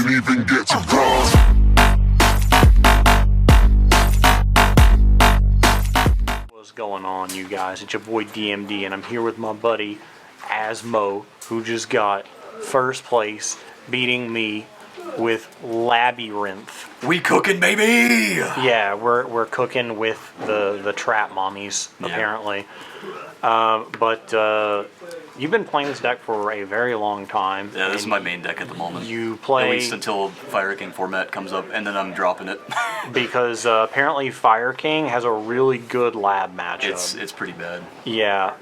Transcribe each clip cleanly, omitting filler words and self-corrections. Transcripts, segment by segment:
didn't even get to cross. What's going on, you guys? It's your boy DMD, and I'm here with my buddy Asmo, who just got first place, beating me with Labyrinth. We cooking, baby! Yeah, we're cooking with the trap mommies, apparently. But you've been playing this deck for a very long time. Yeah, this is my main deck at the moment. You play... At least until Fire King format comes up, and then I'm dropping it. Because apparently Fire King has a really good lab matchup. It's pretty bad. Yeah,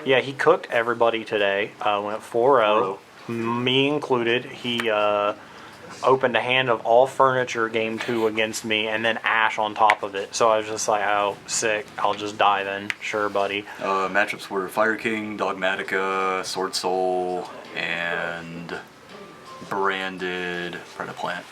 yeah, he cooked everybody today. Went 4-0, me included. He opened a hand of all furniture game 2 against me, and then Ash on top of it. So I was just like, oh, sick. I'll just die then. Sure, buddy. Matchups were Fire King, Dogmatica, Sword Soul, and Branded Predaplant.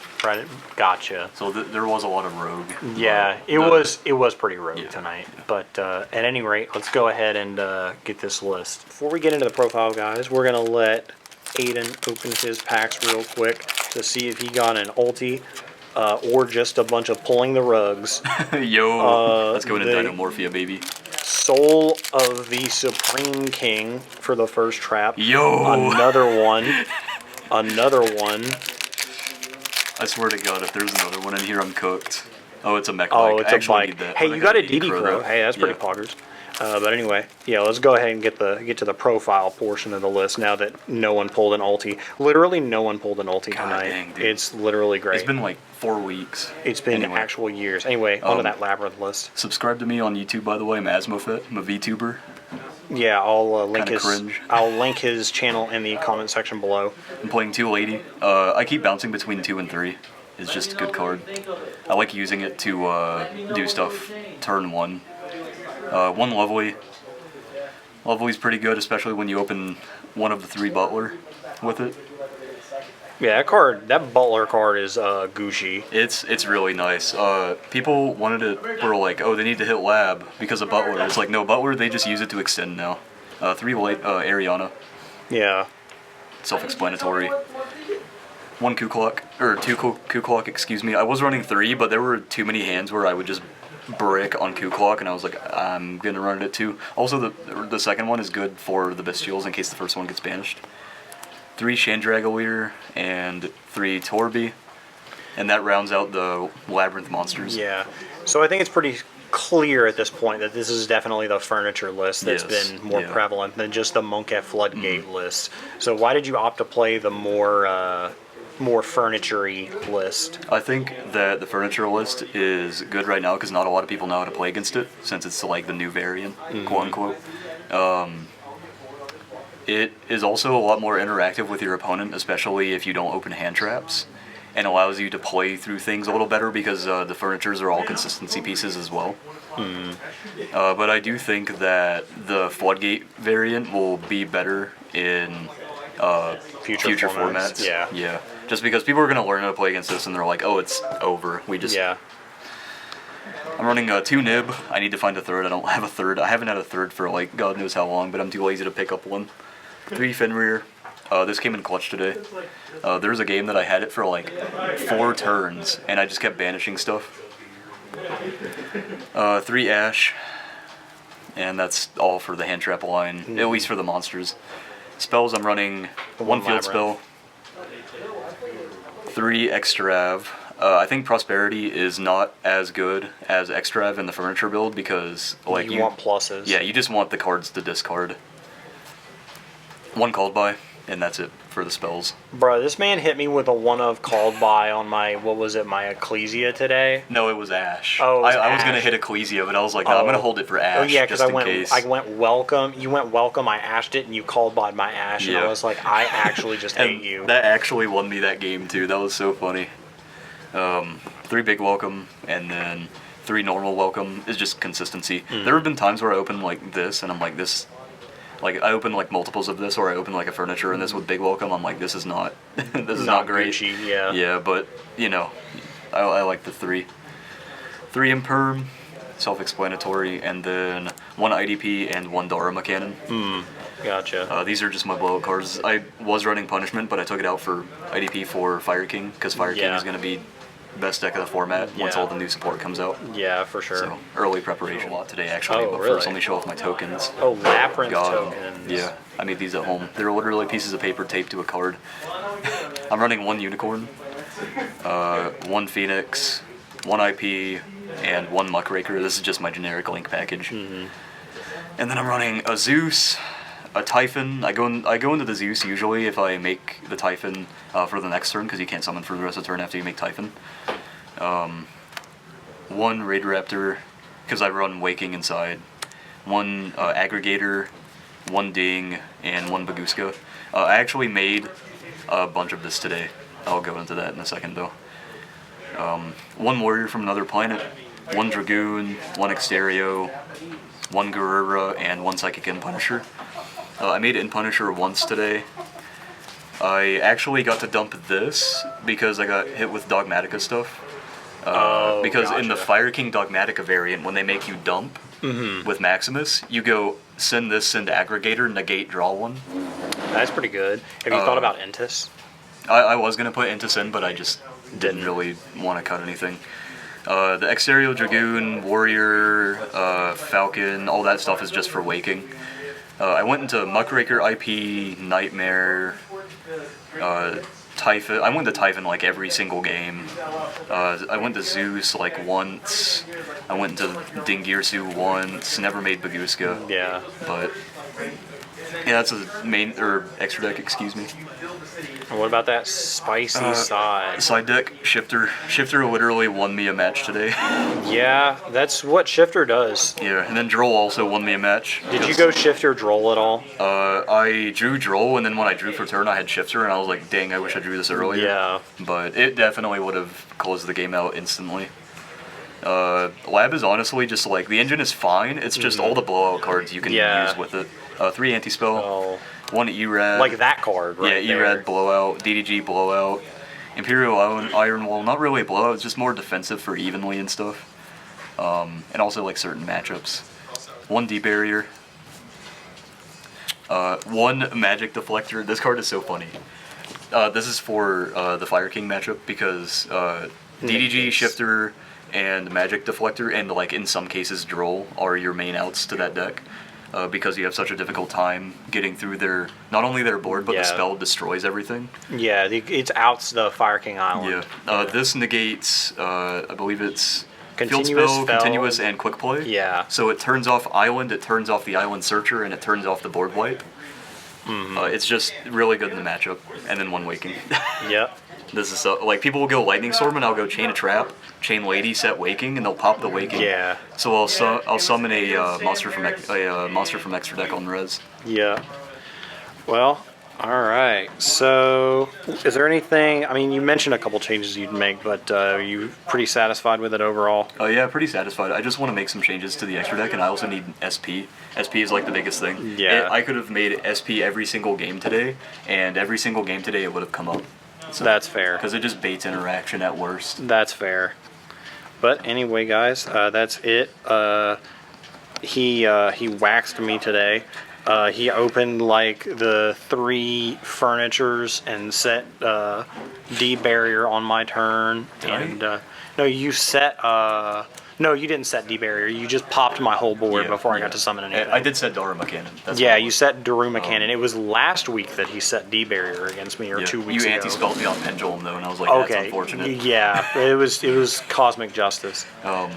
Gotcha. So there was a lot of rogue. Yeah, it was pretty rogue tonight. Yeah. But at any rate, let's go ahead and get this list. Before we get into the profile, guys, we're gonna let Aiden open his packs real quick to see if he got an ulti or just a bunch of pulling the rugs. Yo, let's go into Dinomorphia, baby. Soul of the Supreme King for the first trap. Yo, another one. Another one. I swear to God, if there's another one in here, I'm cooked. Oh, it's a mech. Oh, it's a bike. That, hey, you got a DD Crow. Hey, that's pretty poggers. But anyway, yeah, let's go ahead and get to the profile portion of the list now that no one pulled an ulti. Literally, no one pulled an ulti tonight. Dang, dude. It's literally great. It's been like 4 weeks. It's been actual years. Anyway, onto that Labyrinth list. Subscribe to me on YouTube, by the way. I'm Asmofit. I'm a VTuber. Yeah, I'll link his. Cringe. I'll link his channel in the comment section below. I'm playing 2 I keep bouncing between 2 and 3. It's just a good card. I like using it to do stuff turn 1. 1 Lovely. Lovely's pretty good, especially when you open one of the 3 Butler with it. Yeah, that Butler card is Gucci. It's really nice. People were like, oh, they need to hit Lab because of Butler. It's like, no, Butler, they just use it to extend now. 3 Ariana. Yeah. Self-explanatory. 1 Ku-Klux, or 2 Ku-Klux, excuse me. I was running 3, but there were too many hands where I would just brick on Ku-Klux, and I was like, I'm gonna run it at 2. Also, the second one is good for the Bestials in case the first one gets banished. 3 Chandragolier and 3 Torby, and that rounds out the Labyrinth monsters. Yeah, so I think it's pretty clear at this point that this is definitely the furniture list that's been more prevalent than just the Monkey Floodgate list. So why did you opt to play the more furniture-y list? I think that the furniture list is good right now because not a lot of people know how to play against it, since it's like the new variant, quote-unquote. It is also a lot more interactive with your opponent, especially if you don't open hand traps, and allows you to play through things a little better because the furnitures are all consistency pieces as well. But I do think that the Floodgate variant will be better in future formats. Yeah. Just because people are going to learn how to play against this and they're like, oh, it's over. I'm running 2 Nib. I need to find a third. I don't have a third. I haven't had a third for like God knows how long, but I'm too lazy to pick up one. 3 Fenrir. This came in clutch today. There's a game that I had it for like 4 turns and I just kept banishing stuff. 3 Ash. And that's all for the hand trap line, at least for the monsters. Spells, I'm running 1 field spell, 3 Extrav. I think Prosperity is not as good as Extrav in the furniture build because like you want pluses. Yeah, you just want the cards to discard. 1 Called By, and that's it for the spells. Bro, this man hit me with a 1 of Called By on my, my Ecclesia today. No, it was Ash. Oh, I was going to hit Ecclesia, but I was like, no, I'm going to hold it for Ash. Oh, yeah, because I went Welcome. You went Welcome, I Ashed it, and you Called By my Ash, and I was like, I actually just hate you. That actually won me that game, too. That was so funny. 3 Big Welcome, and then 3 Normal Welcome is just consistency. There have been times where I open like this, and I'm like, this... Like, I open, like, multiples of this, or I open, like, a furniture, and this with Big Welcome, I'm like, this is not, this is not great. Gucci, yeah. Yeah, but, you know, I like the 3. 3 Imperm, self-explanatory, and then 1 IDP and 1 Dharma Cannon. Gotcha. These are just my blowout cards. I was running Punishment, but I took it out for IDP for Fire King, because Fire King Yeah. is going to be best deck of the format once Yeah. all the new support comes out. Yeah, for sure. So, early preparation a lot today, actually. Oh, But really? first, let me show off my tokens. Oh, Labyrinth God. tokens. Yeah, I made these at home. They're literally pieces of paper taped to a card. I'm running 1 Unicorn, 1 Phoenix, 1 IP, and 1 Muckraker. This is just my generic link package. Mm-hmm. And then I'm running a Zeus, a Typhon. I go into the Zeus usually if I make the Typhon for the next turn, because you can't summon for the rest of the turn after you make Typhon. 1 Raid Raptor, because I run Waking inside. 1 Aggregator, 1 Ding, and 1 Baguska. I actually made a bunch of this today. I'll go into that in a second though. 1 Warrior from Another Planet, 1 Dragoon, 1 Exterio, 1 Garura, and 1 Psychic In Punisher. I made In Punisher once today. I actually got to dump this because I got hit with Dogmatica stuff. Because in the gotcha. Fire King Dogmatica variant, when they make you dump with Maximus, you go send this, send Aggregator, negate, draw 1. That's pretty good. Have you thought about Entis? I was going to put Intus in, but I just didn't really want to cut anything. The Exterio, Dragoon, Warrior, Falcon, all that stuff is just for Waking. I went into Muckraker, IP, Nightmare, Typhon. I went to Typhon like every single game. I went to Zeus like once. I went to Dingirsu once. Never made Baguska. Yeah. But yeah, that's a main or extra deck. Excuse me. And what about that spicy side? Side deck Shifter. Shifter literally won me a match today. Yeah, that's what Shifter does. Yeah, and then Droll also won me a match. Did you go Shifter Droll at all? I drew Droll, and then when I drew for turn, I had Shifter, and I was like, dang, I wish I drew this earlier. Yeah. But it definitely would have closed the game out instantly. Lab is honestly just like, the engine is fine, it's just all the blowout cards you can use with it. 3 anti-spell, Oh, 1 E-Rad. like that card, right? Yeah, E-Rad blowout, DDG blowout, Imperial Iron Wall, not really a blowout, it's just more defensive for evenly and stuff. And also like certain matchups. 1 D-Barrier. 1 Magic Deflector. This card is so funny. This is for the Fire King matchup because DDG, Shifter, and Magic Deflector, and like in some cases Droll are your main outs to that deck. Because you have such a difficult time getting through their, not only their board, but the spell destroys everything. Yeah, it's outs the Fire King Island. Yeah. This negates, I believe it's Continuous Field Spell, spell. Continuous, and Quick Play. Yeah. So it turns off Island, it turns off the Island Searcher, and it turns off the board wipe. It's just really good in the matchup. And then 1 Waking. Yep. This is so, like, people will go Lightning Storm, and I'll go Chain a Trap, Chain Lady, set Waking, and they'll pop the Waking. Yeah. So I'll summon a monster from extra deck on res. Yeah. Well, all right. So, is there anything? I mean, you mentioned a couple changes you'd make, but are you pretty satisfied with it overall? Oh yeah, pretty satisfied. I just want to make some changes to the extra deck, and I also need SP. SP is like the biggest thing. Yeah. I could have made SP every single game today, and every single game today it would have come up. So that's fair. Because it just baits interaction at worst. That's fair. But anyway, guys, that's it. He waxed me today. He opened like the 3 furnitures and set D barrier on my turn. And no, you set. No, you didn't set D barrier. You just popped my whole board before I got to summon anything. I did set Daruma Cannon. That's Yeah, you set Daruma Cannon. It was last week that he set D barrier against me, or 2 weeks You ago. anti-spelled me on Pendulum though, and I was like, that's unfortunate. Yeah, it was cosmic justice. I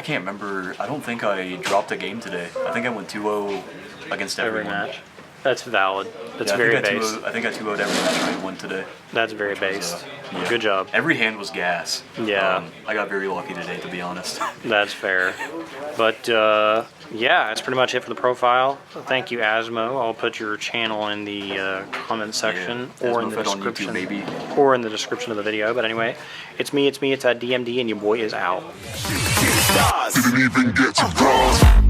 can't remember. I don't think I dropped a game today. I think I went 2-0 against Every everyone. match. That's valid. That's Yeah, very base. I think I 2-0'd every match I won today. That's very based. Yeah. Good job. Every hand was gas. Yeah. I got very lucky today, to be honest. That's fair. But yeah, that's pretty much it for the profile. Thank you, Asmo. I'll put your channel in the comment section or in the Asmo Fed on description, YouTube, maybe. or in the description of the video. But anyway, it's me. It's DMD, and your boy is out. Didn't even get to cross.